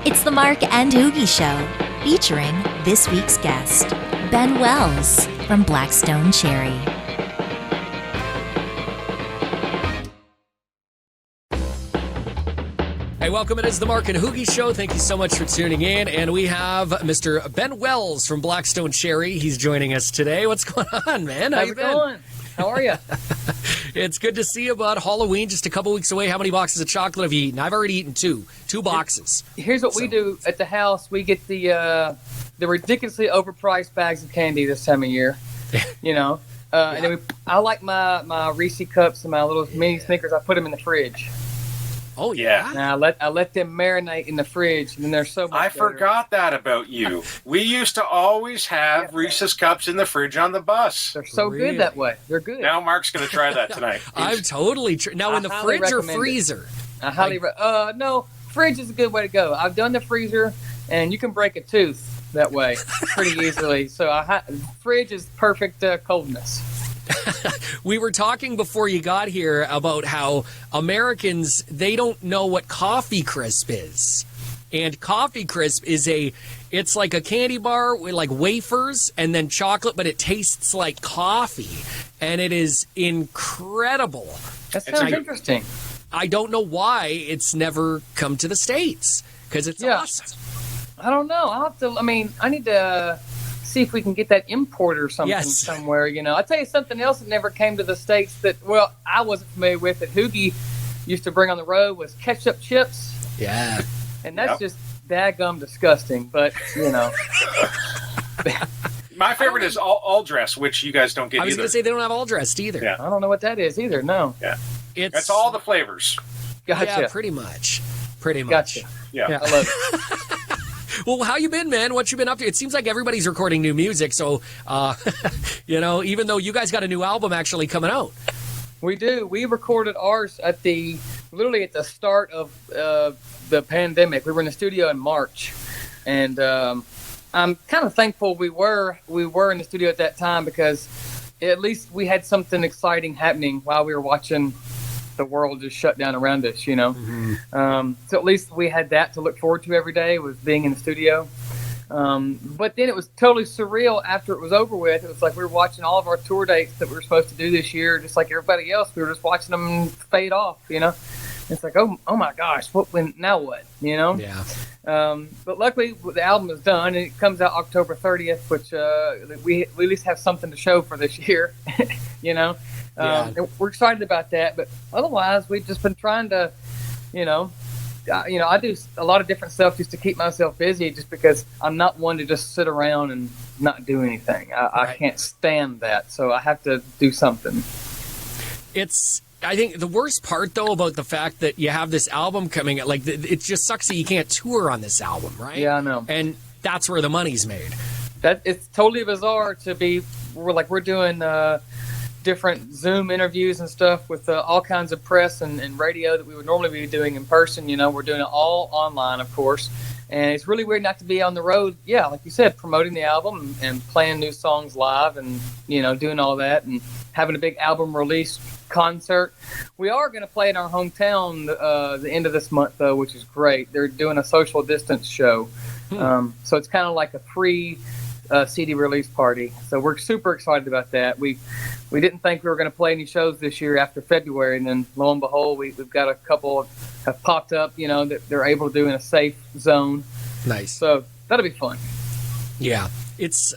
It's the Mark and HooGie Show, featuring this week's guest, Ben Wells from Blackstone Cherry. Hey, welcome. It is the Mark and HooGie Show. Thank you so much for tuning in. And we have Mr. Ben Wells from Blackstone Cherry. He's joining us today. What's going on, man? How's it going? How are you? It's good to see you, bud. Halloween just a couple weeks away. How many boxes of chocolate have you eaten? I've already eaten two boxes. Here's what we do at the house. We get the ridiculously overpriced bags of candy this time of year. You know, and then I like my Reese cups and my little mini Snickers. I put them in the fridge. Oh yeah. And I let them marinate in the fridge, and then they're so much I better. forgot that about you. We used to always have Reese's cups in the fridge on the bus. They're so Really? good that way. They're good. Now Mark's going to try that tonight. I've totally now in the highly fridge or recommend it. freezer. I highly no, fridge is a good way to go. I've done the freezer, and you can break a tooth that way pretty easily. So fridge is perfect coldness. We were talking before you got here about how Americans, they don't know what coffee crisp is. And coffee crisp is it's like a candy bar with like wafers and then chocolate, but it tastes like coffee. And it is incredible. That sounds interesting. I don't know why it's never come to the States, because it's awesome. I don't know. I need to see if we can get that import or something somewhere. You know, I'll tell you something else that never came to the States that, I wasn't familiar with, that HooGie used to bring on the road was ketchup chips. Yeah. And that's just daggum disgusting, but, you know. My favorite is all dress, which you guys don't get either. I was going to say they don't have all dressed either. Yeah. I don't know what that is either, no. Yeah. That's all the flavors. Gotcha. Yeah, pretty much. Gotcha. Yeah. I love it. Well, how you been, man? What you been up to? It seems like everybody's recording new music, so, even though you guys got a new album actually coming out. We do. We recorded ours literally at the start of the pandemic. We were in the studio in March, and I'm kind of thankful we were in the studio at that time, because at least we had something exciting happening while we were watching the world just shut down around us, you know. Mm-hmm. So at least we had that to look forward to every day, was being in the studio. But then it was totally surreal after it was over with. It was like we were watching all of our tour dates that we were supposed to do this year, just like everybody else. We were just watching them fade off, you know. It's like, oh my gosh, now what, you know? Yeah. But luckily, the album is done, and it comes out October 30th, which we at least have something to show for this year, you know? And we're excited about that, but otherwise, we've just been trying to, I do a lot of different stuff just to keep myself busy, just because I'm not one to just sit around and not do anything. I can't stand that, so I have to do something. I think the worst part, though, about the fact that you have this album coming out, like, it just sucks that you can't tour on this album, right? Yeah, I know. And that's where the money's made. It's totally bizarre to be, we're doing different Zoom interviews and stuff with all kinds of press and radio that we would normally be doing in person. You know, we're doing it all online, of course. And it's really weird not to be on the road, like you said, promoting the album and playing new songs live and, doing all that and having a big album release concert. We are going to play in our hometown the end of this month, though, which is great. They're doing a social distance show. So it's kind of like a free CD release party. So we're super excited about that. We didn't think we were going to play any shows this year after February, and then lo and behold, we've got a couple have popped up, that they're able to do in a safe zone. Nice. So that'll be fun. Yeah. It's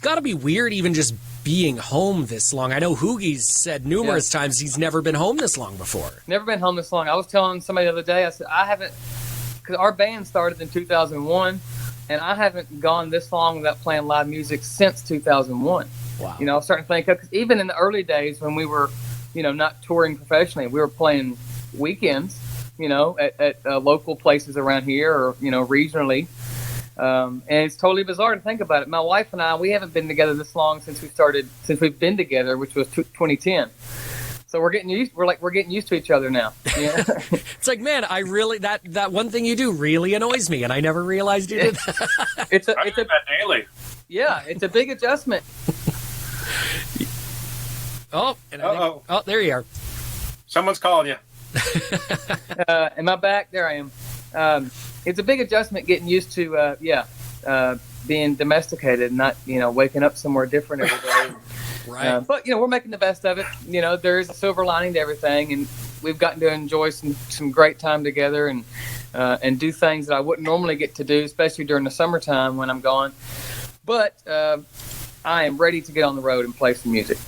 got to be weird even just being home this long. I know HooGie's said numerous times he's never been home this long before. Never been home this long. I was telling somebody the other day, I said, I haven't, because our band started in 2001, and I haven't gone this long without playing live music since 2001. Wow. I was starting to think, because even in the early days when we were, not touring professionally, we were playing weekends, at local places around here or, regionally. And it's totally bizarre to think about it. My wife and I, we haven't been together this long since we've been together, which was 2010. So we're getting used to each other now. Yeah. It's like, man, I really that one thing you do really annoys me, and I never realized you did that. I do that daily. Yeah, it's a big adjustment. Oh, there you are. Someone's calling you. Am I back? There I am. It's a big adjustment getting used to, being domesticated, not, waking up somewhere different every day. Right. But, we're making the best of it. There is a silver lining to everything, and we've gotten to enjoy some great time together and do things that I wouldn't normally get to do, especially during the summertime when I'm gone. But I am ready to get on the road and play some music.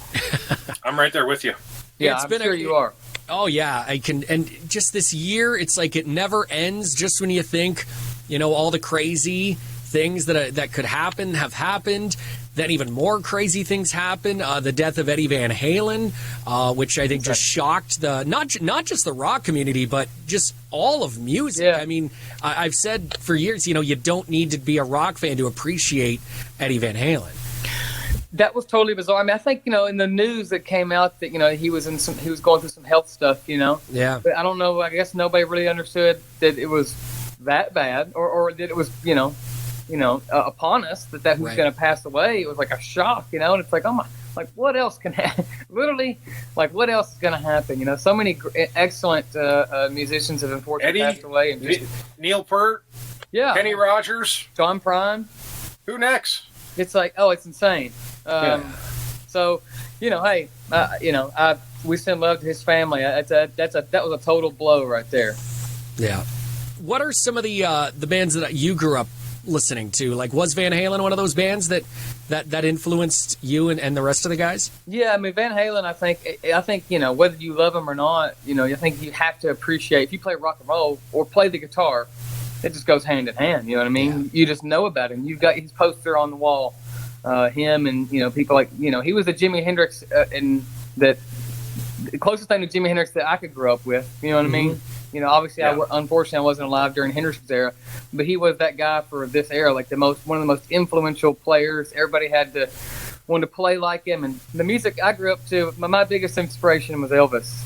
I'm right there with you. Yeah, It's I'm been sure you are. Oh, yeah, I can. And just this year, it's like it never ends. Just when you think, all the crazy things that could happen have happened, then even more crazy things happen. The death of Eddie Van Halen, which I think just shocked not just the rock community, but just all of music. Yeah. I mean, I've said for years, you don't need to be a rock fan to appreciate Eddie Van Halen. That was totally bizarre. I mean, I think in the news that came out that he was going through some health stuff. Yeah. But I don't know. I guess nobody really understood that it was that bad, or that it was upon us that he was Right. going to pass away. It was like a shock, and it's like, oh my, like what else can happen? Literally, like what else is going to happen? So many excellent musicians have unfortunately Eddie, passed away, and just, Neil Peart, yeah, Kenny Rogers. John Prine. Who next? It's like, oh, it's insane. Yeah. So, hey, we send love to his family. That was a total blow right there. Yeah. What are some of the bands that you grew up listening to? Like, was Van Halen one of those bands that influenced you and the rest of the guys? Yeah, I mean, Van Halen, I think whether you love him or not, I think you have to appreciate, if you play rock and roll or play the guitar, it just goes hand in hand. You know what I mean? Yeah. You just know about him. You've got his poster on the wall. Him and people like he was the Jimi Hendrix and the closest thing to Jimi Hendrix that I could grow up with. You know what I mean? Obviously, Yeah. Unfortunately I wasn't alive during Hendrix's era, but he was that guy for this era, like one of the most influential players. Everybody wanted to play like him, and the music I grew up to. My biggest inspiration was Elvis.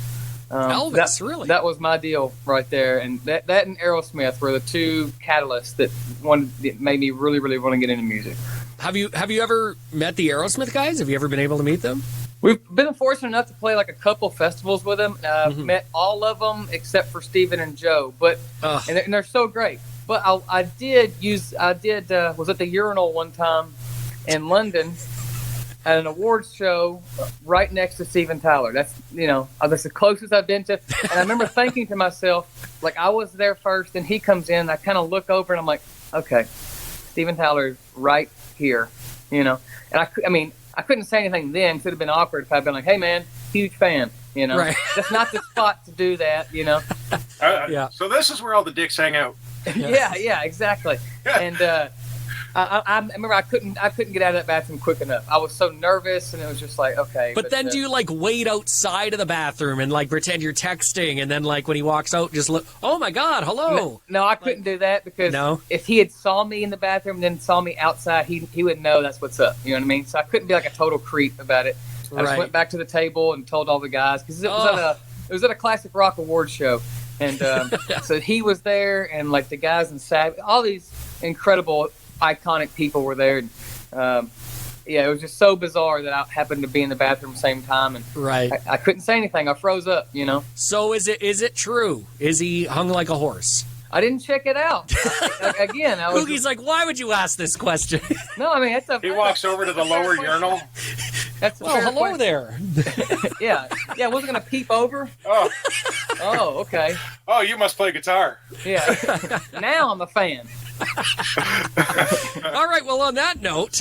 Elvis, really? That was my deal right there, and that and Aerosmith were the two catalysts that made me really, really want to get into music. Have you ever met the Aerosmith guys? Have you ever been able to meet them? We've been fortunate enough to play like a couple festivals with them. Met all of them except for Steven and Joe, but and they're so great. But I was at the Urinal one time in London at an awards show right next to Steven Tyler. That's that's the closest I've been to. And I remember thinking to myself, like, I was there first, and he comes in. And I kind of look over, and I'm like, okay, Steven Tyler's right here, And I couldn't say anything then. It would have been awkward if I'd been like, hey man, huge fan. Right. That's not the spot to do that. Yeah. So this is where all the dicks hang out. Yeah, exactly. And I remember I couldn't get out of that bathroom quick enough. I was so nervous, and it was just like, okay. But then do you wait outside of the bathroom and pretend you're texting, and then when he walks out, just look, oh my God, hello. No, I couldn't do that because if he had saw me in the bathroom and then saw me outside, he would know that's what's up. You know what I mean? So I couldn't be like a total creep about it. I just went back to the table and told all the guys because it was at a classic rock award show, and so he was there, and the guys in Savage, all these incredible iconic people were there. And, it was just so bizarre that I happened to be in the bathroom at the same time, and I couldn't say anything. I froze up, So is it true? Is he hung like a horse? I didn't check it out. Again, I was. Hoogie's like, why would you ask this question? No, I mean He walks over to the lower urinal. That's a well, fair hello question. there. Yeah. I wasn't gonna peep over. Oh, okay. Oh, you must play guitar. Yeah. Now I'm a fan. All right, well, on that note,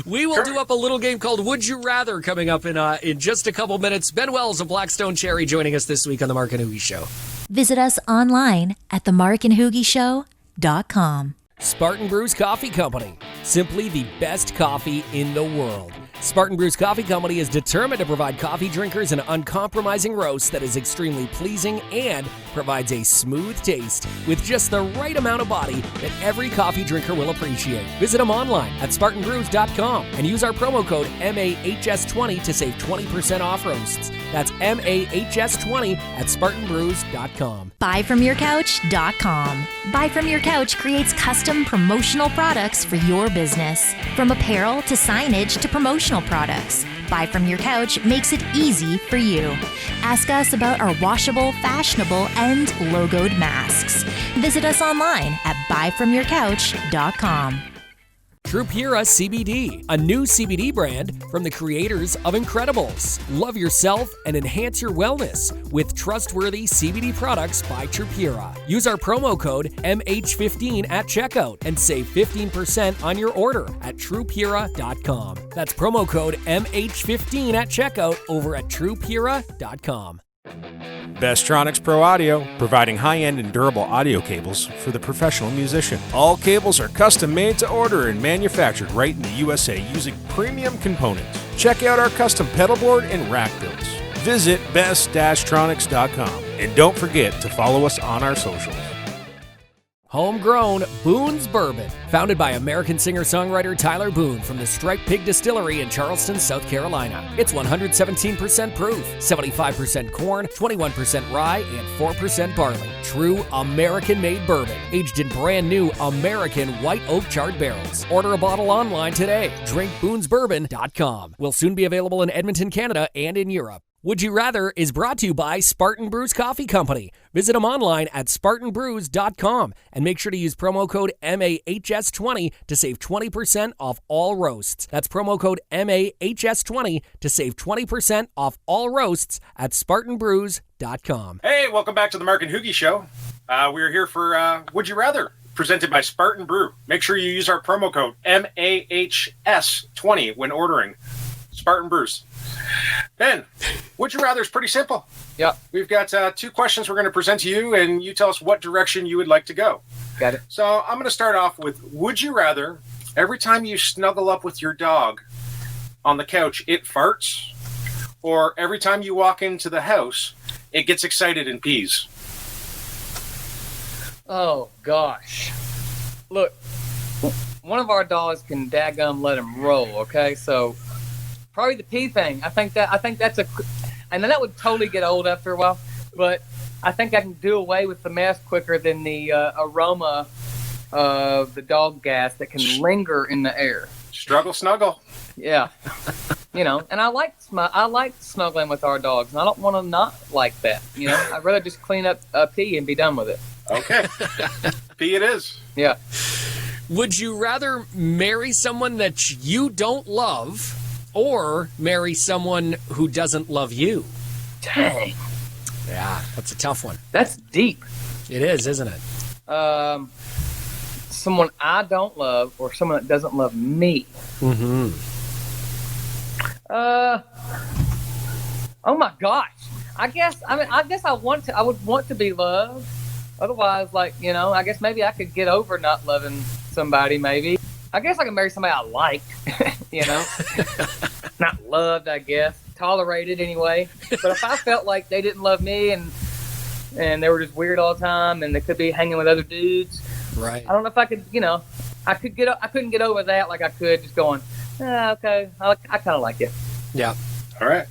we will do up a little game called Would You Rather coming up in just a couple minutes. Ben Wells of Blackstone Cherry joining us this week on the Mark and HooGie Show. Visit us online at themarkandhoogieshow.com. Spartan Brews Coffee Company, simply the best coffee in the world. Spartan Brews Coffee Company is determined to provide coffee drinkers an uncompromising roast that is extremely pleasing and provides a smooth taste with just the right amount of body that every coffee drinker will appreciate. Visit them online at SpartanBrews.com and use our promo code MAHS20 to save 20% off roasts. That's MAHS20 at SpartanBrews.com. BuyFromYourCouch.com. Buy From Your Couch creates custom promotional products for your business. From apparel to signage to promotional products. Buy From Your Couch makes it easy for you. Ask us about our washable, fashionable, and logoed masks. Visit us online at buyfromyourcouch.com. Trupura CBD, a new CBD brand from the creators of Incredibles. Love yourself and enhance your wellness with trustworthy CBD products by Trupura. Use our promo code MH15 at checkout and save 15% on your order at Trupura.com. That's promo code MH15 at checkout over at Trupura.com. Bestronix Pro Audio, providing high-end and durable audio cables for the professional musician. All cables are custom made to order and manufactured right in the USA using premium components. Check out our custom pedal board and rack builds. Visit best-tronics.com and don't forget to follow us on our socials. Homegrown Boone's Bourbon, founded by American singer-songwriter Tyler Boone from the Striped Pig Distillery in Charleston, South Carolina. It's 117% proof, 75% corn, 21% rye, and 4% barley. True American-made bourbon, aged in brand new American white oak charred barrels. Order a bottle online today. DrinkBoonesBourbon.com. Will soon be available in Edmonton, Canada, and in Europe. Would You Rather is brought to you by Spartan Brews Coffee Company. Visit them online at SpartanBrews.com and make sure to use promo code MAHS20 to save 20% off all roasts. That's promo code MAHS20 to save 20% off all roasts at SpartanBrews.com. Hey, welcome back to the Mark and HooGie Show. We're here for Would You Rather, presented by Spartan Brew. Make sure you use our promo code MAHS20 when ordering. Spartan Brews. Ben, Would You Rather is pretty simple. Yeah. We've got 2 questions we're going to present to you, and you tell us what direction you would like to go. Got it. So I'm going to start off with, would you rather every time you snuggle up with your dog on the couch, it farts, or every time you walk into the house, it gets excited and pees? Oh, gosh. Look, one of our dogs can daggum let him roll, okay? So probably the pee thing. I think that's and that would totally get old after a while, but I think I can do away with the mess quicker than the aroma of the dog gas that can linger in the air. Struggle, snuggle. Yeah. And I like snuggling with our dogs, and I don't want to not like that. I'd rather just clean up pee and be done with it. Okay. Pee it is. Yeah. Would you rather marry someone that you don't love or marry someone who doesn't love you? Dang. Yeah, that's a tough one. That's deep. It is, isn't it? Someone I don't love or someone that doesn't love me. Mm-hmm. Oh my gosh. I would want to be loved. Otherwise, I guess maybe I could get over not loving somebody, maybe. I guess I can marry somebody I like, Not loved, I guess. Tolerated, anyway. But if I felt like they didn't love me and they were just weird all the time and they could be hanging with other dudes, right? I don't know if I could, I couldn't get over that like I could just going, okay, I kind of like it. Yeah. All right.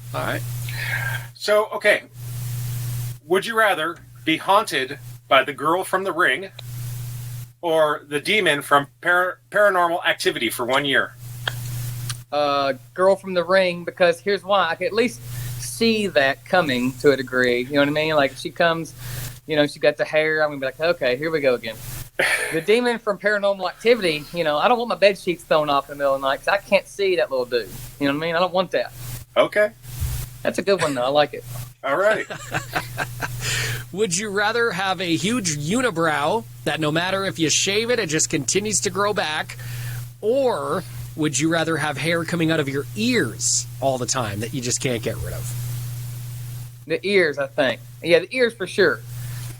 So, okay. Would you rather be haunted by the girl from The Ring or the demon from Paranormal Activity for 1 year? Girl from The Ring, because here's why. I could at least see that coming to a degree. You know what I mean? Like, she comes, she got the hair. I'm going to be like, okay, here we go again. The demon from Paranormal Activity, I don't want my bed sheets thrown off in the middle of the night because I can't see that little dude. You know what I mean? I don't want that. Okay. That's a good one, though. I like it. All right. Would you rather have a huge unibrow that no matter if you shave it, it just continues to grow back? Or would you rather have hair coming out of your ears all the time that you just can't get rid of? The ears, I think. Yeah, the ears for sure.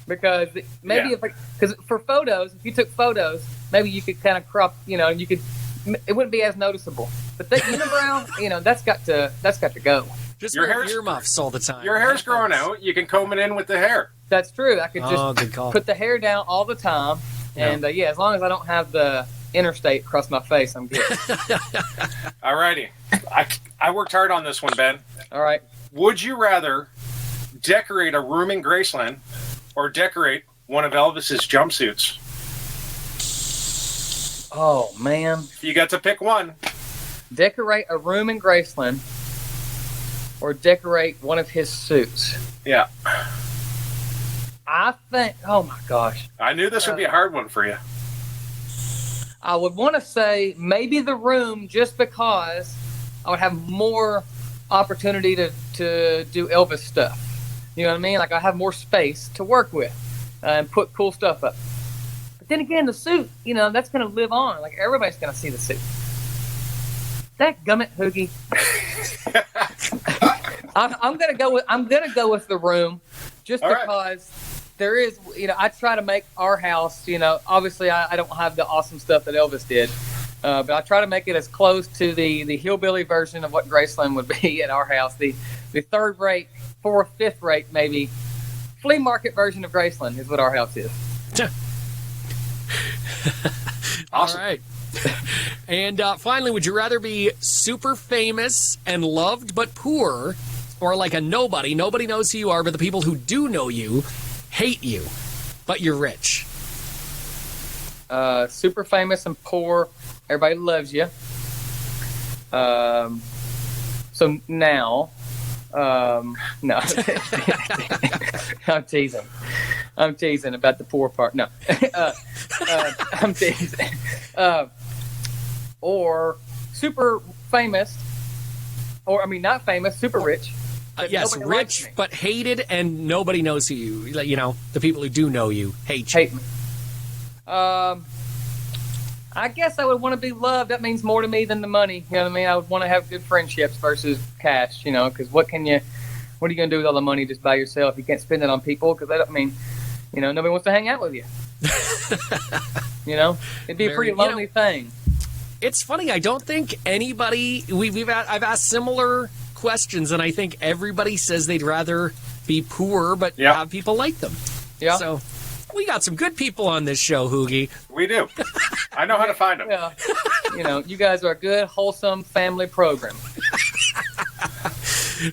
Because maybe because for photos, if you took photos, maybe you could kind of crop, it wouldn't be as noticeable. But that unibrow, that's got to go. Just wear earmuffs all the time. Your hair's growing out. You can comb it in with the hair. That's true. I could just put the hair down all the time. And, as long as I don't have the interstate across my face, I'm good. All righty. I worked hard on this one, Ben. All right. Would you rather decorate a room in Graceland or decorate one of Elvis's jumpsuits? Oh, man. You got to pick one. Decorate a room in Graceland or decorate one of his suits? Yeah. I think, oh my gosh. I knew this would be a hard one for you. I would want to say maybe the room, just because I would have more opportunity to do Elvis stuff. You know what I mean? Like, I have more space to work with and put cool stuff up. But then again, the suit, you know, that's going to live on. Like, everybody's going to see the suit. That gummit, Hoogie. I'm gonna go with the room, just all because right. There is, you know, I try to make our house, you know, obviously I don't have the awesome stuff that Elvis did, but I try to make it as close to the hillbilly version of what Graceland would be at our house, the third rate, fourth, fifth rate maybe flea market version of Graceland is what our house is. Awesome. All right. And finally, would you rather be super famous and loved but poor, or like a nobody? Nobody knows who you are, but the people who do know you hate you, but you're rich. Super famous and poor. Everybody loves you. So now, no, I'm teasing about the poor part. No, I'm teasing. Or super famous, or I mean not famous, super rich. Yes, rich but hated, and nobody knows who you. You know, the people who do know you hate you. Hate me. I guess I would want to be loved. That means more to me than the money. You know what I mean? I would want to have good friendships versus cash. You know, because what are you going to do with all the money just by yourself? You can't spend it on people because you know, nobody wants to hang out with you. You know, it'd be a pretty lonely thing. It's funny. I don't think anybody. I've asked similar questions, and I think everybody says they'd rather be poor, but have people like them. Yeah. So we got some good people on this show, Hoogie. We do. I know how to find them. Yeah. You know, you guys are a good, wholesome family program.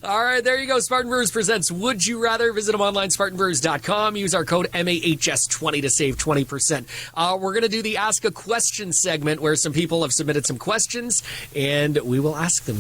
All right, there you go. Spartan Brews presents Would You Rather. Visit them online, SpartanBrews.com. Use our code MAHS20 to save 20%. We're going to do the Ask a Question segment where some people have submitted some questions, and we will ask them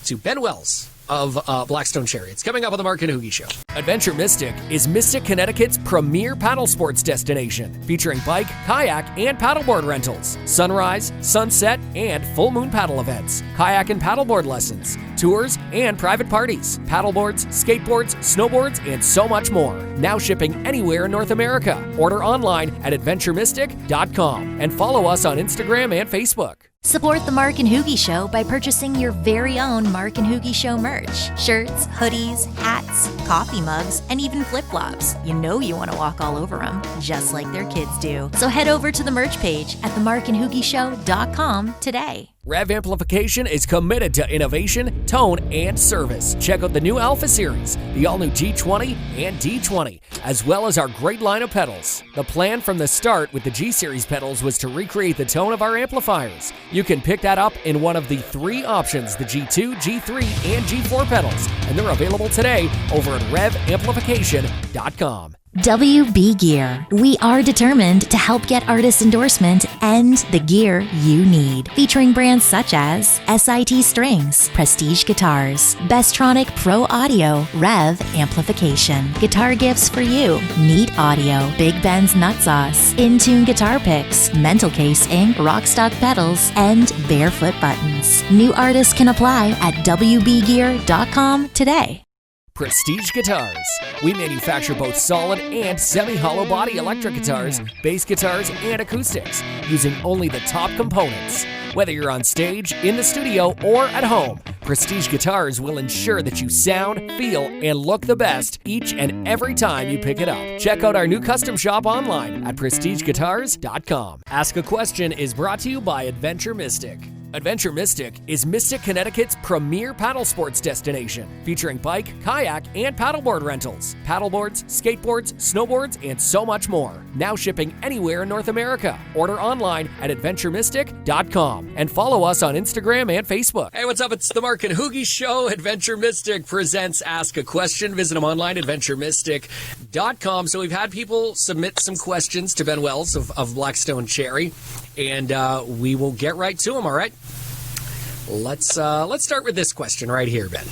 to Ben Wells of Blackstone Chariots. Coming up on the Mark and HooGie Show. Adventure Mystic is Mystic, Connecticut's premier paddle sports destination, featuring bike, kayak, and paddleboard rentals, sunrise, sunset, and full moon paddle events, kayak and paddleboard lessons, tours, and private parties, paddleboards, skateboards, snowboards, and so much more. Now shipping anywhere in North America. Order online at adventuremystic.com and follow us on Instagram and Facebook. Support the Mark and HooGie Show by purchasing your very own Mark and HooGie Show merch. Shirts, hoodies, hats, coffee mugs, and even flip-flops. You know you want to walk all over them, just like their kids do. So head over to the merch page at themarkandhoogieshow.com today. Rev Amplification is committed to innovation, tone, and service. Check out the new Alpha Series, the all-new G20 and D20, as well as our great line of pedals. The plan from the start with the G-Series pedals was to recreate the tone of our amplifiers. You can pick that up in one of the three options, the G2, G3, and G4 pedals, and they're available today over at RevAmplification.com. WB Gear. We are determined to help get artist endorsement and the gear you need. Featuring brands such as SIT Strings, Prestige Guitars, Bestronic Pro Audio, Rev Amplification, Guitar Gifts for You, Neat Audio, Big Ben's Nut Sauce, Intune Guitar Picks, Mental Case Inc., Rockstock Pedals, and Barefoot Buttons. New artists can apply at WBGear.com today. Prestige Guitars. We manufacture both solid and semi-hollow body electric guitars, bass guitars, and acoustics, using only the top components. Whether you're on stage, in the studio, or at home, Prestige Guitars will ensure that you sound, feel, and look the best each and every time you pick it up. Check out our new custom shop online at prestigeguitars.com. Ask a Question is brought to you by Adventure Mystic. Adventure Mystic is Mystic, Connecticut's premier paddle sports destination, featuring bike, kayak, and paddleboard rentals, paddleboards, skateboards, snowboards, and so much more. Now shipping anywhere in North America. Order online at adventuremystic.com and follow us on Instagram and Facebook. Hey, what's up? It's the Mark and HooGie Show. Adventure Mystic presents Ask a Question. Visit them online at adventuremystic.com. So we've had people submit some questions to Ben Wells of Blackstone Cherry, and we will get right to them, all right? Let's start with this question right here, Ben.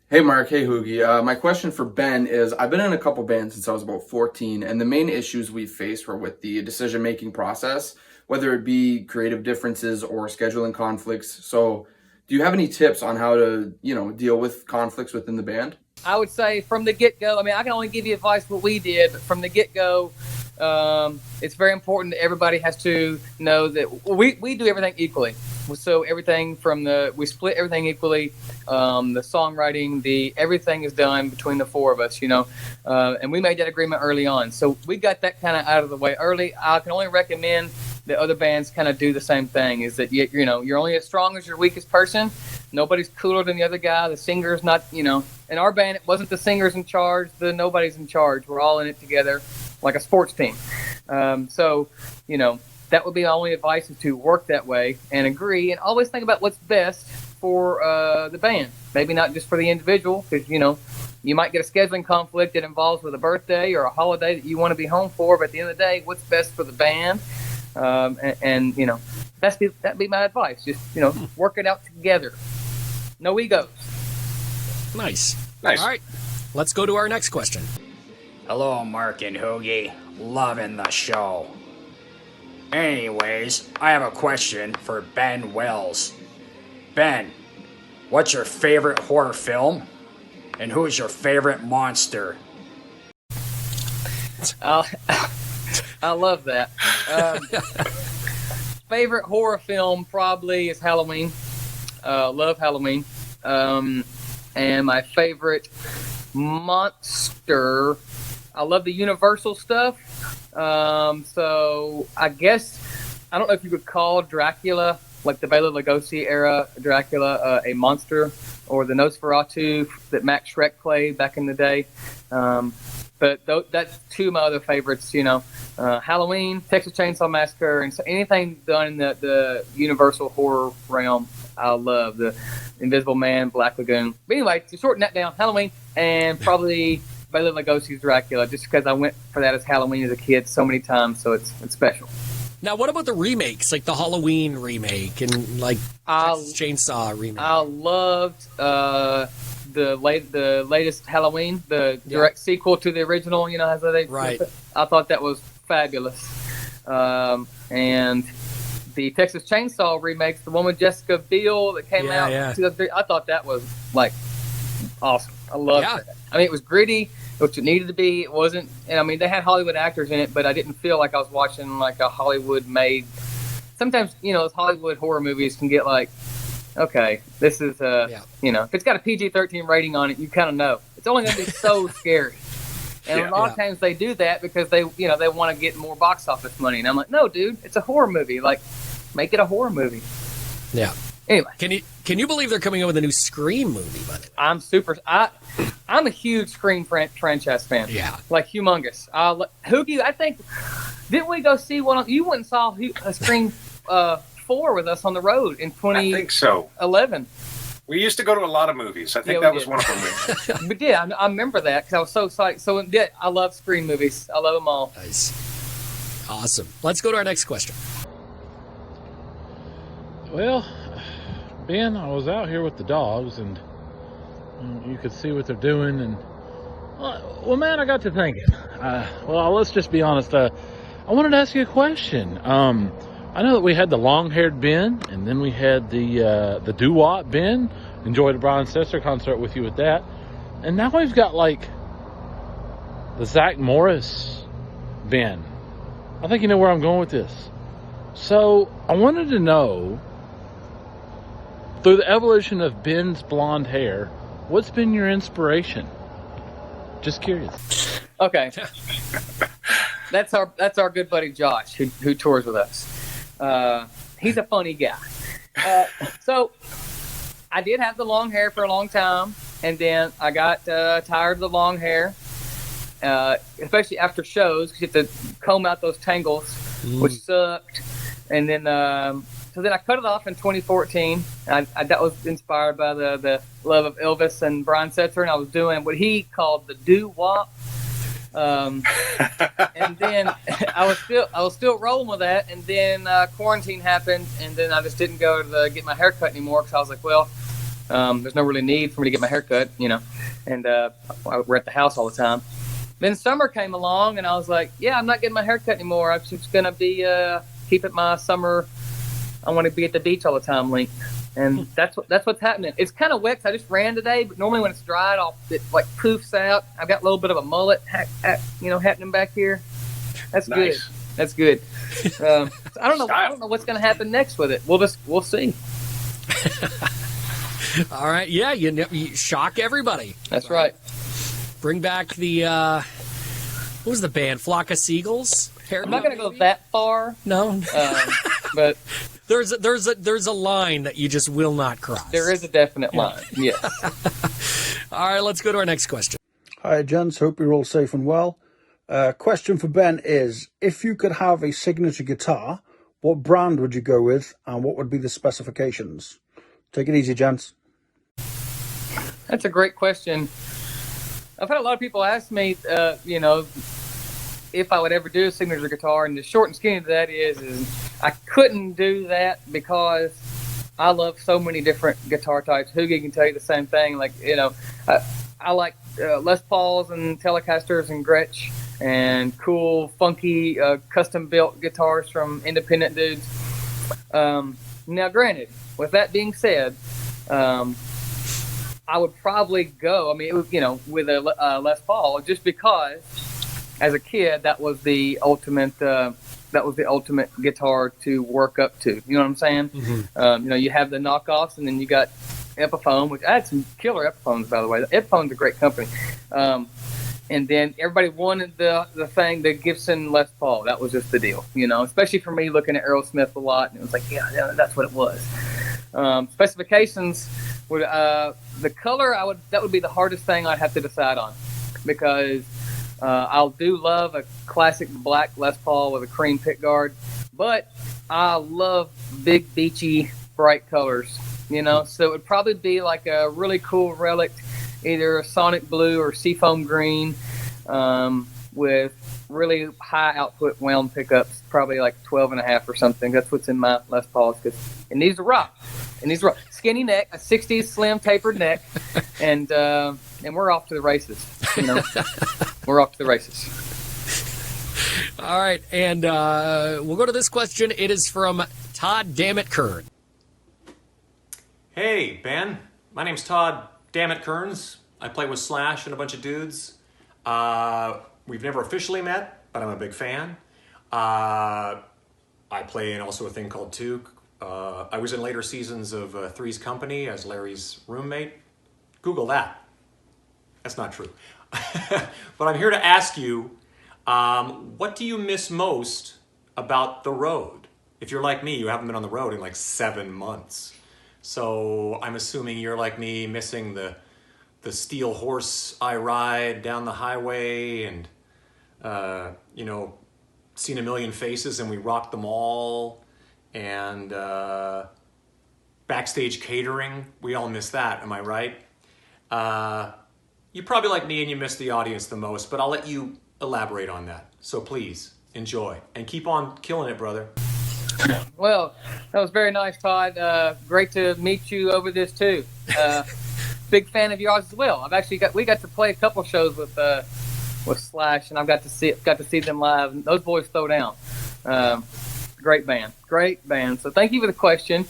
Hey Mark, hey HooGie. My question for Ben is, I've been in a couple bands since I was about 14, and the main issues we faced were with the decision-making process, whether it be creative differences or scheduling conflicts. So do you have any tips on how to, deal with conflicts within the band? I would say from the get-go, I mean, I can only give you advice what we did, but from the get-go, it's very important that everybody has to know that we do everything equally. So everything we split everything equally. The songwriting, everything is done between the four of us, and we made that agreement early on. So we got that kind of out of the way early. I can only recommend that other bands kind of do the same thing, is that, you're only as strong as your weakest person. Nobody's cooler than the other guy. The singer's not, in our band, it wasn't the singer's in charge. Nobody's in charge. We're all in it together like a sports team. That would be my only advice, is to work that way and agree, and always think about what's best for the band. Maybe not just for the individual, because, you might get a scheduling conflict that involves with a birthday or a holiday that you want to be home for, but at the end of the day, what's best for the band? That'd be my advice. Just, work it out together. No egos. Nice. All right. Let's go to our next question. Hello, Mark and HooGie. Loving the show. Anyways, I have a question for Ben Wells. Ben, what's your favorite horror film? And who's your favorite monster? I love that. Favorite horror film probably is Halloween. Love Halloween. And my favorite monster, I love the Universal stuff. So I guess, I don't know if you could call Dracula, like the Bela Lugosi era Dracula, a monster, or the Nosferatu that Max Schreck played back in the day. But that's two of my other favorites, Halloween, Texas Chainsaw Massacre, and so anything done in the Universal horror realm, I love. The Invisible Man, Black Lagoon. But anyway, to shorten that down, Halloween, and probably Bela Lugosi's Dracula, just because I went for that as Halloween as a kid so many times, so it's special. Now, what about the remakes, like the Halloween remake and like Texas Chainsaw remake? I loved the latest Halloween, the direct sequel to the original. Right. I thought that was fabulous. And the Texas Chainsaw remakes, the one with Jessica Biel that came out in 2003, I thought that was like awesome. I loved that. I mean, it was gritty, which it needed to be. It wasn't, and I mean, they had Hollywood actors in it, but I didn't feel like I was watching like a Hollywood-made. Sometimes, those Hollywood horror movies can get like, okay, this is, if it's got a PG-13 rating on it, you kind of know it's only going to be so scary. And a lot of times they do that because they want to get more box office money. And I'm like, no, dude, it's a horror movie. Like, make it a horror movie. Yeah. Anyway, can you believe they're coming out with a new Scream movie? By the way, I'm a huge Scream franchise fan. Yeah, like humongous. HooGie, I think, didn't we go see one? You went and saw a Scream 4 with us on the road in 2011. I think so. We used to go to a lot of movies. I think that was one of them. We did. I remember that because I was so psyched. So I love Scream movies. I love them all. Nice. Awesome. Let's go to our next question. Well, Ben, I was out here with the dogs, and you could see what they're doing, and well, man, I got to thinking. Let's just be honest. I wanted to ask you a question. I know that we had the long-haired Ben, and then we had the doo-wop Ben. Enjoyed the Brian Setzer concert with you with that, and now we've got like the Zach Morris Ben. I think you know where I'm going with this. So I wanted to know, through the evolution of Ben's blonde hair, what's been your inspiration? Just curious. Okay. That's our good buddy Josh, who tours with us. He's a funny guy. So I did have the long hair for a long time, and then I got tired of the long hair, especially after shows, because you have to comb out those tangles, which sucked. And then so then I cut it off in 2014. That was inspired by the love of Elvis and Brian Setzer, and I was doing what he called the doo-wop. And then I was still rolling with that, and then quarantine happened, and then I just didn't go to get my hair cut anymore because I was like, well, There's no really need for me to get my hair cut, and we're at the house all the time. Then summer came along, and I was like, yeah, I'm not getting my hair cut anymore. I'm just going to be keep it my summer. I want to be at the beach all the time length. And that's what's happening. It's kind of wet 'cause I just ran today, but normally when it's dried, it like poofs out. I've got a little bit of a mullet, happening back here. That's nice. Good. That's good. So I don't know. I don't know what's going to happen next with it. We'll see. All right. Yeah. You shock everybody. That's right. Bring back the what was the band? Flock of Seagulls. I'm not going to go that far. No. But there's a line that you just will not cross. There is a definite line. Yes. All right. Let's go to our next question. Hi, gents. Hope you're all safe and well. Question for Ben is, if you could have a signature guitar, what brand would you go with, and what would be the specifications? Take it easy, gents. That's a great question. I've had a lot of people ask me, if I would ever do a signature guitar, and the short and skinny of that is I couldn't do that because I love so many different guitar types. HooGie can tell you the same thing. Like, I like Les Pauls and Telecasters and Gretsch and cool, funky, custom-built guitars from independent dudes. Now, granted, with that being said, I would probably go, with a Les Paul, just because as a kid that was the ultimate guitar to work up to. You know what I'm saying? Mm-hmm. You have the knockoffs, and then you got Epiphone, which I had some killer Epiphones, by the way. Epiphone's a great company. And then everybody wanted the Gibson Les Paul. That was just the deal, especially for me looking at Aerosmith a lot. And it was like, yeah, that's what it was. Specifications would the color that would be the hardest thing I'd have to decide on, because I do love a classic black Les Paul with a cream pickguard, but I love big beachy bright colors, so it would probably be like a really cool relic, either a sonic blue or seafoam green, with really high output wound pickups, probably like 12.5 or something. That's what's in my Les Pauls, because it needs to rock. Skinny neck, a 60s slim tapered neck, and we're off to the races. We're off to the races. All right, and we'll go to this question. It is from Todd Dammit Kern. Hey, Ben. My name's Todd Dammit Kearns. I play with Slash and a bunch of dudes. We've never officially met, but I'm a big fan. I play in also a thing called Toque. I was in later seasons of Three's Company as Larry's roommate. Google that. That's not true. But I'm here to ask you, what do you miss most about the road? If you're like me, you haven't been on the road in like 7 months. So I'm assuming you're like me, missing the steel horse I ride down the highway, and seen a million faces and we rocked them all, and backstage catering, we all miss that. Am I right? You probably like me and you miss the audience the most, but I'll let you elaborate on that. So please enjoy and keep on killing it, brother. Well, that was very nice, Todd. Great to meet you over this too. Big fan of yours as well. We got to play a couple shows with Slash, and I've got to see them live. And those boys throw down. Great band. So thank you for the question.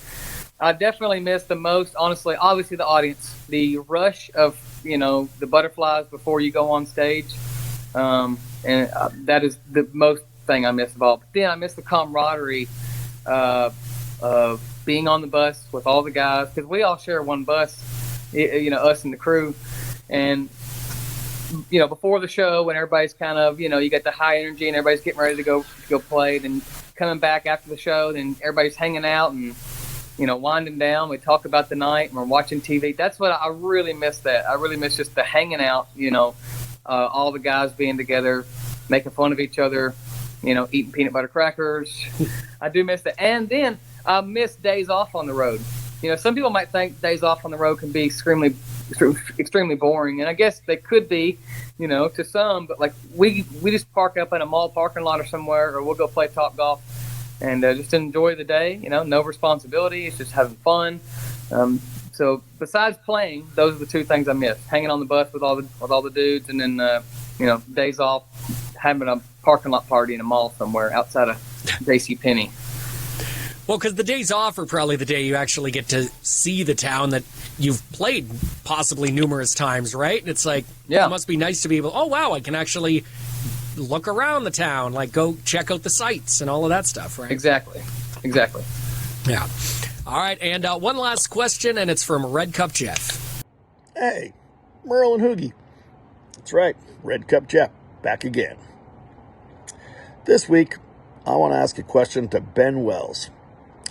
I definitely miss the most, honestly, obviously the audience, the rush of the butterflies before you go on stage, and that is the most thing I miss of all. But then I miss the camaraderie of being on the bus with all the guys, because we all share one bus, us and the crew. And before the show, when everybody's kind of you get the high energy and everybody's getting ready to go play, then coming back after the show, then everybody's hanging out and winding down. We talk about the night and we're watching TV. That's what I really miss. That I really miss, just the hanging out. All the guys being together, making fun of each other. Eating peanut butter crackers. I do miss that. And then I miss days off on the road. Some people might think days off on the road can be extremely boring, and I guess they could be, to some. But like we just park up in a mall parking lot or somewhere, or we'll go play Top Golf and just enjoy the day. No responsibility. It's just having fun. So besides playing, those are the two things I miss: hanging on the bus with all the dudes, and then days off, having a parking lot party in a mall somewhere outside of JCPenney. Well, because the days off are probably the day you actually get to see the town that you've played possibly numerous times, right? And it's like, it must be nice to be able, oh, wow, I can actually look around the town, like go check out the sights and all of that stuff, right? Exactly. Yeah. All right, and one last question, and it's from Red Cup Jeff. Hey, Merle and HooGie. That's right, Red Cup Jeff, back again. This week, I want to ask a question to Ben Wells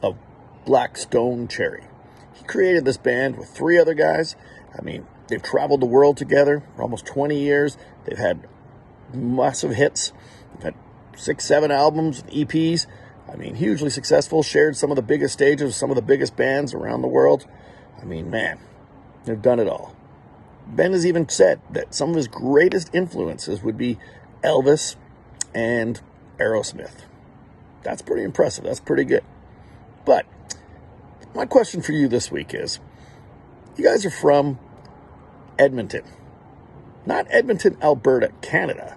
of Black Stone Cherry. He created this band with 3 other guys. I mean, they've traveled the world together for almost 20 years. They've had massive hits. They've had 6, 7 albums, EPs. I mean, hugely successful, shared some of the biggest stages with some of the biggest bands around the world. I mean, man, they've done it all. Ben has even said that some of his greatest influences would be Elvis and Aerosmith. That's pretty impressive. That's pretty good. But my question for you this week is, you guys are from Edmonton. Not Edmonton, Alberta, Canada,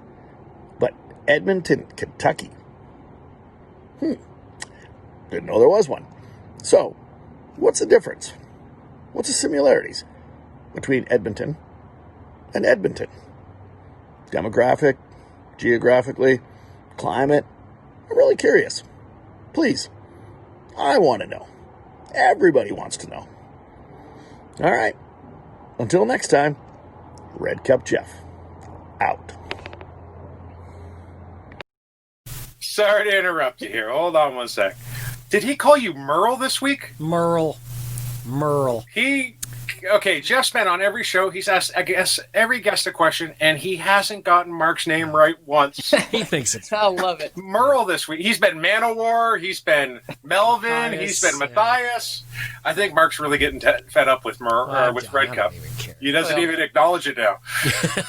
but Edmonton, Kentucky. Didn't know there was one. So, what's the difference? What's the similarities between Edmonton and Edmonton? Demographic, geographically, climate? I'm really curious. Please, I want to know. Everybody wants to know. All right. Until next time, Red Cup Jeff, out. Sorry to interrupt you here. Hold on one sec. Did he call you Merle this week? Merle. Jeff's been on every show. He's asked, I guess, every guest a question, and he hasn't gotten Mark's name right once. He thinks it's... I love it. Merle this week. He's been Manowar. He's been Melvin. Matthias, he's been Matthias. Yeah. I think Mark's really getting fed up with Red Cup. He doesn't even acknowledge it now.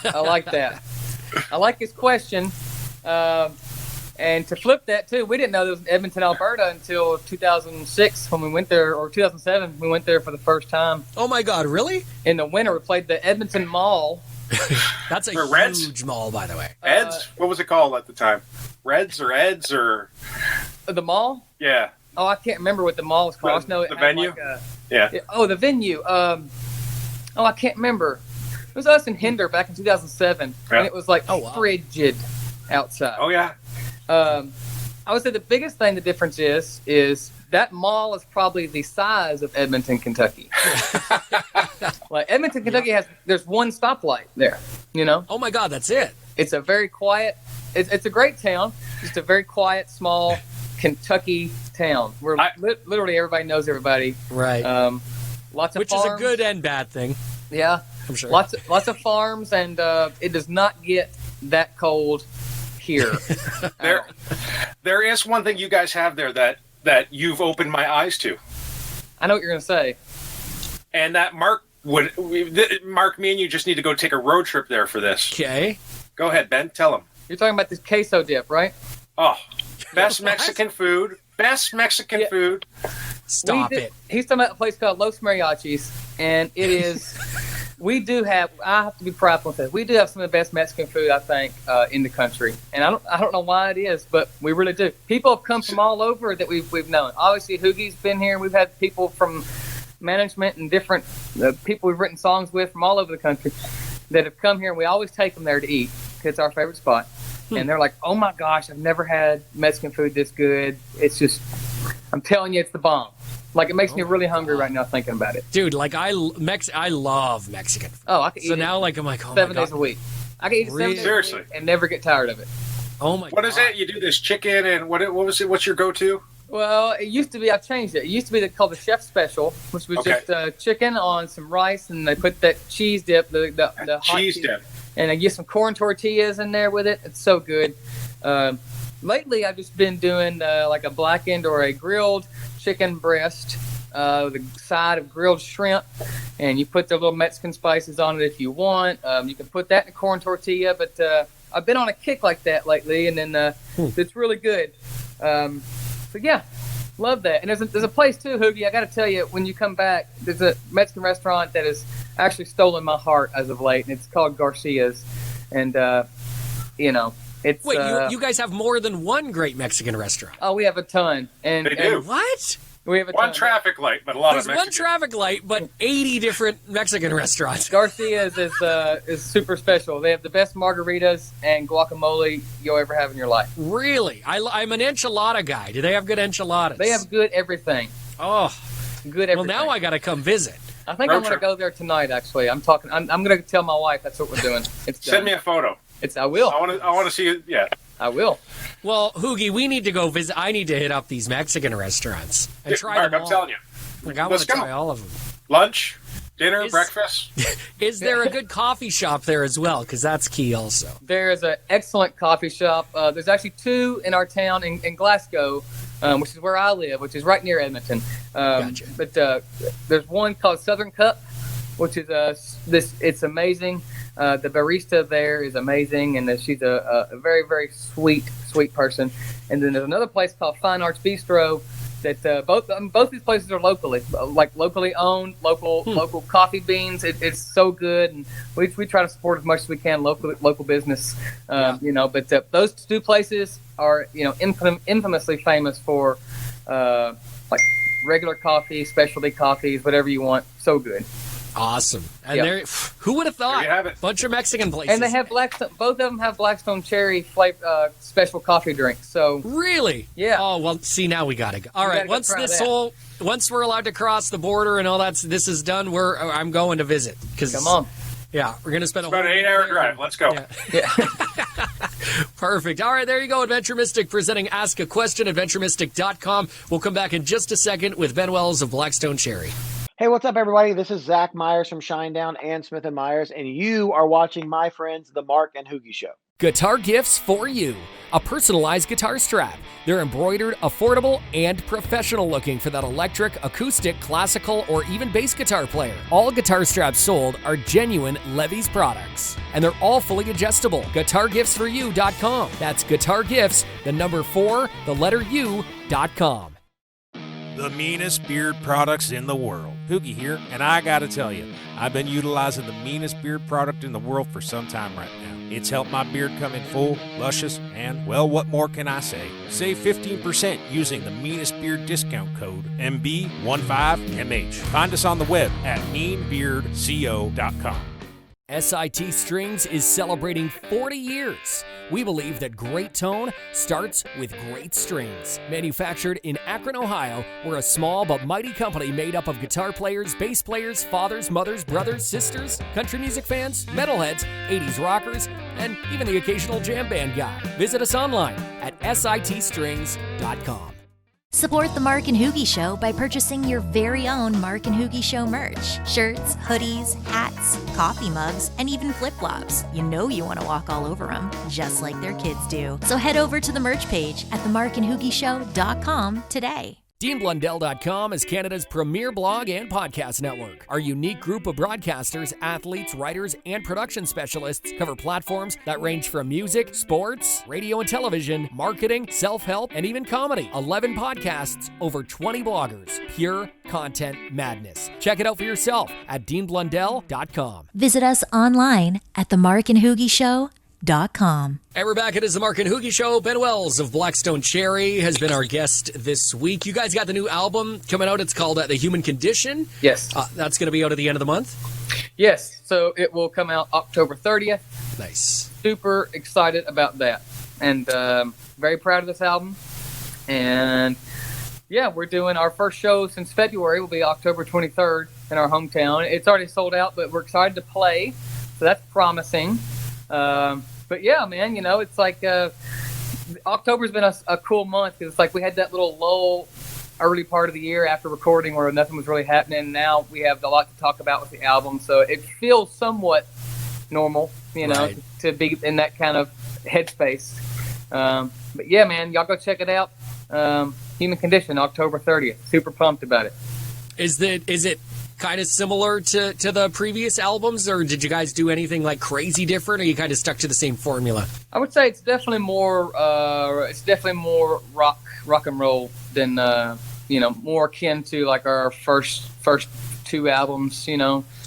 I like that. I like his question. And to flip that, too, we didn't know there was Edmonton, Alberta until 2006 when we went there, or 2007, we went there for the first time. Oh, my God, really? In the winter, we played the Edmonton Mall. That's a huge mall, by the way. Eds? What was it called at the time? Reds or Eds or... The mall? Yeah. Oh, I can't remember what the mall was called. The venue? The venue. I can't remember. It was us in Hinder back in 2007, and it was like frigid outside. Oh, yeah. I would say the biggest thing, the difference is that mall is probably the size of Edmonton, Kentucky. Like Edmonton, Kentucky there's one stoplight there, you know? Oh my God, that's it. It's a very quiet, it's a great town. Just a very quiet, small Kentucky town where literally everybody knows everybody. Right. Lots of Which farms. is a good and bad thing. Yeah. I'm sure. Lots of farms, and it does not get that cold here. There is one thing you guys have there that you've opened my eyes to. I know what you're going to say. And that Mark, me and you just need to go take a road trip there for this. Okay. Go ahead, Ben. Tell him. You're talking about this queso dip, right? Oh, best Mexican food. Best Mexican food. Stop it. He's talking about a place called Los Mariachis, and it is... I have to be proud with it. We do have some of the best Mexican food, I think, in the country. And I don't know why it is, but we really do. People have come from all over that we've known. Obviously, HooGie's been here. We've had people from management and different people we've written songs with from all over the country that have come here, and we always take them there to eat because it's our favorite spot. And they're like, oh my gosh, I've never had Mexican food this good. It's just, I'm telling you, it's the bomb. Like, it makes me really hungry right now thinking about it. Dude, like, I love Mexican food. Oh, I could eat it. So now, like, I'm like, 7 days a week. I can eat it 7 days a week and never get tired of it. Oh, my God. What is it? You do this chicken and what was it? What's your go-to? Well, it used to be, I've changed it. It used to be called the Chef Special, which was just chicken on some rice, and they put that cheese dip, the hot cheese dip. And I get some corn tortillas in there with it. It's so good. Lately, I've just been doing like a blackened or a grilled chicken breast, the side of grilled shrimp, and you put the little Mexican spices on it if you want. You can put that in a corn tortilla, but I've been on a kick like that lately, and then it's really good. So yeah, Love that. And there's a place too, Hoogie. I got to tell you, when you come back, there's a Mexican restaurant that has actually stolen my heart as of late, and it's called Garcia's. And it's Wait, you guys have more than one great Mexican restaurant? Oh, we have a ton. And They do. and What? we have a One ton. traffic light, but a lot There's of one Mexican. traffic light, but 80 different Mexican restaurants. Garcia's is super special. They have the best margaritas and guacamole you'll ever have in your life. Really? I'm an enchilada guy. Do they have good enchiladas? They have good everything. Oh, Good everything. well, now I got to come visit. I think Road I'm going to trip. go there tonight. Actually, I'm going to tell my wife that's what we're doing. It's done. Send me a photo. I will. I want to see it. Yeah. I will. Well, Hoogie, we need to go visit. I need to hit up these Mexican restaurants and try Mark, them I'm all. telling you. Like, I want Let's to go. try all of them. Lunch, dinner, Is- breakfast. Is there a good coffee shop there as well? Because that's key also. There is an excellent coffee shop. There's actually two in our town in Glasgow, which is where I live, which is right near Edmonton. Gotcha. But there's one called Southern Cup, which is it's amazing. The barista there is amazing, and she's a very, very sweet person. And then there's another place called Fine Arts Bistro that both these places are locally owned, local coffee beans. It's so good, and we try to support as much as we can local business. But those two places are infamously famous for like regular coffee, specialty coffees, whatever you want. So good. Awesome. And Yeah. who would have thought? There you have it. Bunch of Mexican places. And they have Blackstone. Both of them have Blackstone cherry flavor, special coffee drinks. So Really? Yeah. Oh, well, see, now we got to go. All We right. gotta go try that. Once we're allowed to cross the border and all this is done, I'm going to visit. come on. Yeah, we're going to spend About an 8-hour drive. Let's go. Yeah. Perfect. All right, there you go. Adventure Mystic presenting Ask a Question, AdventureMystic.com. We'll come back in just a second with Ben Wells of Blackstone Cherry. Hey, what's up, everybody? This is Zach Myers from Shinedown and Smith & Myers, and you are watching my friends, The Mark and HooGie Show. Guitar gifts for you. A personalized guitar strap. They're embroidered, affordable, and professional looking for that electric, acoustic, classical, or even bass guitar player. All guitar straps sold are genuine Levy's products. And they're all fully adjustable. GuitarGiftsForYou.com. That's guitargifts, the number 4, the letter U.com. The meanest beard products in the world. HooGie here, and I gotta tell you, I've been utilizing the meanest beard product in the world for some time right now. It's helped my beard come in full, luscious, and, well, what more can I say? Save 15% using the meanest beard discount code MB15MH. Find us on the web at meanbeardco.com. SIT Strings is celebrating 40 years. We believe that great tone starts with great strings. Manufactured in Akron, Ohio, we're a small but mighty company made up of guitar players, bass players, fathers, mothers, brothers, sisters, country music fans, metalheads, 80s rockers, and even the occasional jam band guy. Visit us online at sitstrings.com. Support the Mark and HooGie Show by purchasing your very own Mark and HooGie Show merch. Shirts, hoodies, hats, coffee mugs, and even flip-flops. You know you want to walk all over them, just like their kids do. So head over to the merch page at themarkandhoogieshow.com today. DeanBlundell.com is Canada's premier blog and podcast network. Our unique group of broadcasters, athletes, writers, and production specialists cover platforms that range from music, sports, radio and television, marketing, self-help, and even comedy. 11 podcasts, over 20 bloggers. Pure content madness. Check it out for yourself at DeanBlundell.com. Visit us online at themarkandhoogieshow.com. And we're back. It is the Mark and HooGie Show. Ben Wells of Blackstone Cherry has been our guest this week. You guys got the new album coming out. It's called The Human Condition. Yes. That's going to be out at the end of the month. Yes. So it will come out October 30th. Nice. Super excited about that, and very proud of this album. And yeah, we're doing our first show since February. Will be October 23rd in our hometown. It's already sold out, but we're excited to play. So that's promising. But yeah, man, it's like October's been a cool month because it's like we had that little lull early part of the year after recording where nothing was really happening. Now we have a lot to talk about with the album, so it feels somewhat normal, Right. to be in that kind of headspace. But yeah, man, y'all go check it out. Human Condition, October 30th. Super pumped about it. Is it kind of similar to the previous albums, or did you guys do anything like crazy different, or you kind of stuck to the same formula? I would say it's definitely more rock and roll than more akin to like our first two albums.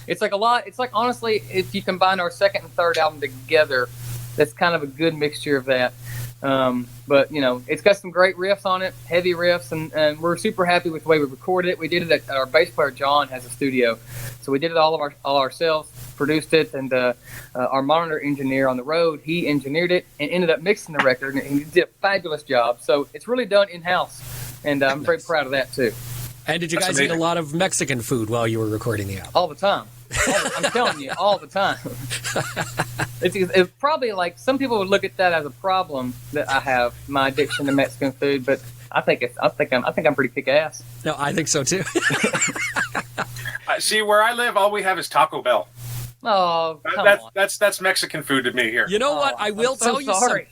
It's like a lot. It's like, honestly, if you combine our second and third album together, that's kind of a good mixture of that. But it's got some great riffs on it, heavy riffs, and we're super happy with the way we recorded it. We did it at our bass player John has a studio, so we did it all ourselves, produced it, and our monitor engineer on the road, he engineered it and ended up mixing the record, and he did a fabulous job. So it's really done in house, and I'm very proud of that too. And did you guys eat a lot of Mexican food while you were recording the album? All the time. I'm telling you, all the time. It's probably like some people would look at that as a problem that I have my addiction to Mexican food, but I think I'm pretty kick-ass. No, I think so too. See, where I live, all we have is Taco Bell. Oh, come on. That's Mexican food to me here. You know what? I will tell you something.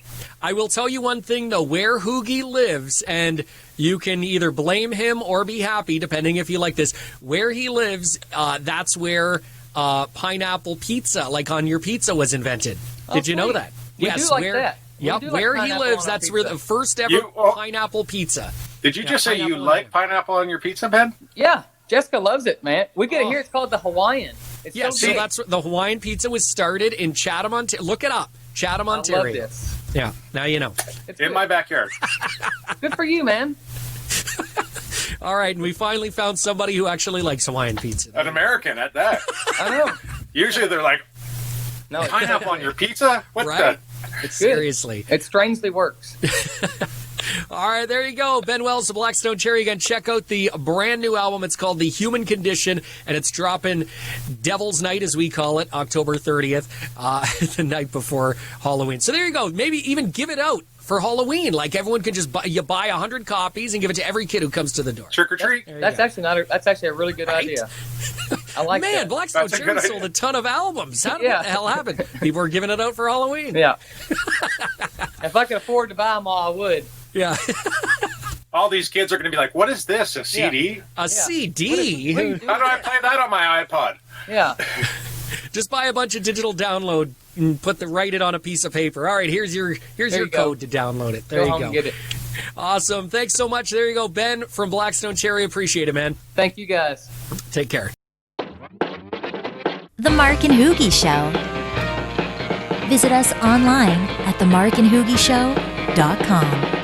I will tell you one thing though. Where HooGie lives, and you can either blame him or be happy, depending if you like this. Where he lives, that's where pineapple pizza, like on your pizza, was invented. Did you know that? We do like that. Yep, where he lives, that's where the first ever pineapple pizza. Did you just say you like pineapple on your pizza, Ben? Yeah, Jessica loves it, man. We get it here. It's called the Hawaiian. It's so that's the Hawaiian pizza was started in Chatham, Ontario. Look it up, Chatham, Ontario. I love this. Yeah, now you know. It's in my backyard. Good for you, man. All right, and we finally found somebody who actually likes Hawaiian pizza. An American at that. I know. Usually they're like, no, pineapple on your pizza? What right? the? Seriously. It strangely works. All right, there you go. Ben Wells, the Blackstone Cherry. Again, check out the brand new album. It's called The Human Condition, and it's dropping Devil's Night, as we call it, October 30th, the night before Halloween. So there you go. Maybe even give it out for Halloween. Like, everyone can just buy 100 copies and give it to every kid who comes to the door. Trick or treat. That's actually a really good idea. I like that. Man, Blackstone Cherry sold a ton of albums. How did the hell happen? People were giving it out for Halloween. Yeah. If I could afford to buy them all, I would. Yeah. All these kids are going to be like, what is this, a CD? Yeah. A CD? How do I play that on my iPod? Yeah. Just buy a bunch of digital download and write it on a piece of paper. All right, here's your code to download it. There you go. And get it. Awesome. Thanks so much. There you go. Ben from Blackstone Cherry. Appreciate it, man. Thank you, guys. Take care. The Mark and HooGie Show. Visit us online at themarkandhoogieshow.com.